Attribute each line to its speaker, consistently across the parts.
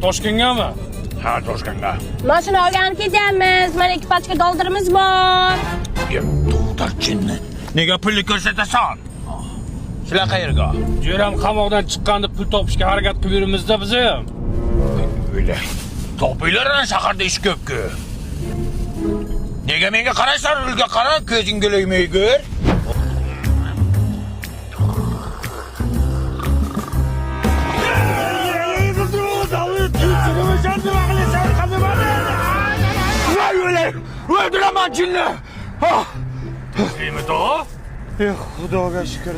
Speaker 1: Toshkentgami? Ha, Toshkentga.
Speaker 2: Mashina olganib ketyapmiz. Mana ekipajga doldirimiz bor.
Speaker 1: To'xtarchinni. Nega pulni ko'rsatasan? Shular qayerga? Jo'ram qamoqdan chiqqanda pul topishga harakat qilib yuribmiz-da biz ham. O'yla. Topinglar shaharda ish ko'p-ku. Nega menga qaraysan, rulga qara, ko'zingga iloymay ko'r. O'ldiraman jinni. Nima to?
Speaker 3: Xudoga shukr.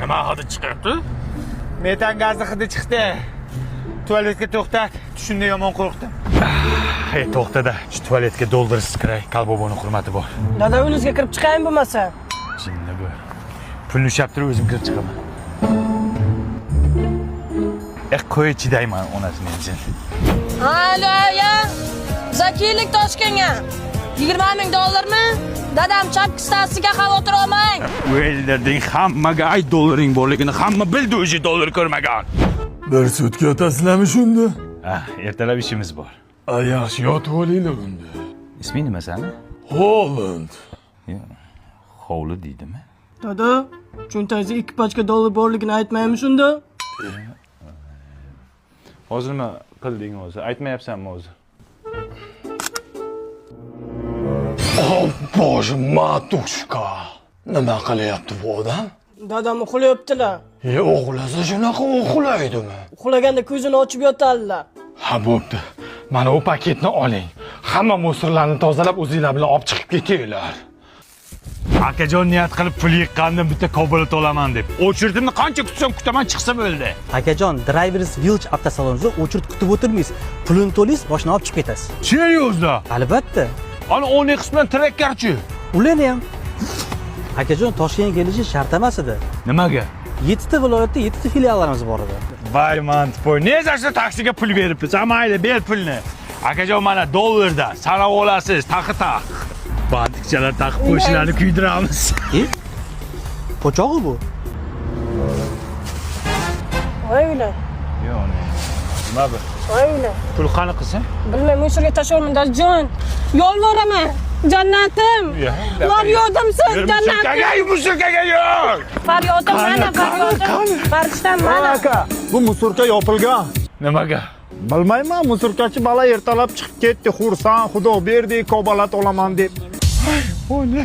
Speaker 1: Nima hidi chiqibdi?
Speaker 3: Metan gazi hidi chiqdi. Tualetga to'xtat. Tushunda yomon qo'rqdim. Hey, to'xtada. Shu tualetga doldirish kiray. Kalboboni hurmati bor.
Speaker 4: Dada uyingizga kirib chiqayin bo'lmasa.
Speaker 3: Jinni bu. Pulni ushlab turib o'zim kirib chiqaman. Qo'y chidayman onasini jin.
Speaker 4: Alo, ya. Zakiylik Toshkentga. $20,000 Dadam chapki stasiyaga xavotir olmang.
Speaker 3: O'ylarding hammaga ay dollaring borligini hamma bildi, o'zi dollar ko'rmagan.
Speaker 5: Bir sutka otasizlarmi shunda?
Speaker 3: Ertalab ishimiz bor.
Speaker 5: Yaxshi yotib olinglar unda.
Speaker 3: Isming nima sani?
Speaker 5: Holland.
Speaker 3: Hovli deydimi?
Speaker 4: Dada, cho'ntagingizda ekipajga dollar borligini aytmaymi shunda?
Speaker 3: Hozir nima qilding o'zi? Aytmayapsanmi o'zi?
Speaker 5: Bože, matushka. Nima qilyapti bu odam?
Speaker 4: Dadam uxlayaptilar.
Speaker 5: O'g'lasa shunaqa uxlaydimi?
Speaker 4: Uxlaganda ko'zini ochib yotadilar.
Speaker 5: Ha, bo'pti. Mana bu paketni oling. Hamma musorlarni tozalab o'zingizlar bilan olib chiqib ketinglar.
Speaker 3: Akajon niyat qilib pul yiqqandan bitta Cobalt olaman deb. O'chirdimni qancha kutsam kutaman chiqsa bo'ldi.
Speaker 6: Akajon, Drivers Village avtosalonida o'chirt kutib o'tirmaysiz. Pulini to'laysiz, boshini olib chiqib ketasiz.
Speaker 3: Seriozda?
Speaker 6: Albatta.
Speaker 3: Ana Onyx bilan Trackerchi.
Speaker 6: Ularni ham. Akajon, Toshkentga kelishi shart emas edi.
Speaker 3: Nimaga?
Speaker 6: 7 ta viloyatda 7 ta filiallarimiz bor edi.
Speaker 3: Voy mantpoy, nezashda taksiga pul beribsiz. Mayli, ber pulni. Akajon, mana dollarda sanab olasiz, taqi-taq. Bantikchalar taqib qo'shlarni kuydiramiz.
Speaker 6: Po'chog'i bu.
Speaker 4: Voy ular.
Speaker 3: Yo'q, nima bu?
Speaker 4: Voy ular.
Speaker 3: Pul qani qilsin?
Speaker 4: Bilmayman, musorga tashlamayman, dajon. Yolvoraman. Jannatim. Faryodimsiz, jannatim.
Speaker 3: Musurkaga yo'q.
Speaker 4: Faryodim mana, faryodim. Farishtam mana.
Speaker 7: Aka, bu musurka yopilgan.
Speaker 3: Nimaga?
Speaker 7: Bilmayman, musurkachi bola ertalab chiqib ketdi, xursand, xudo berdi, Cobalt olaman deb.
Speaker 3: O ne?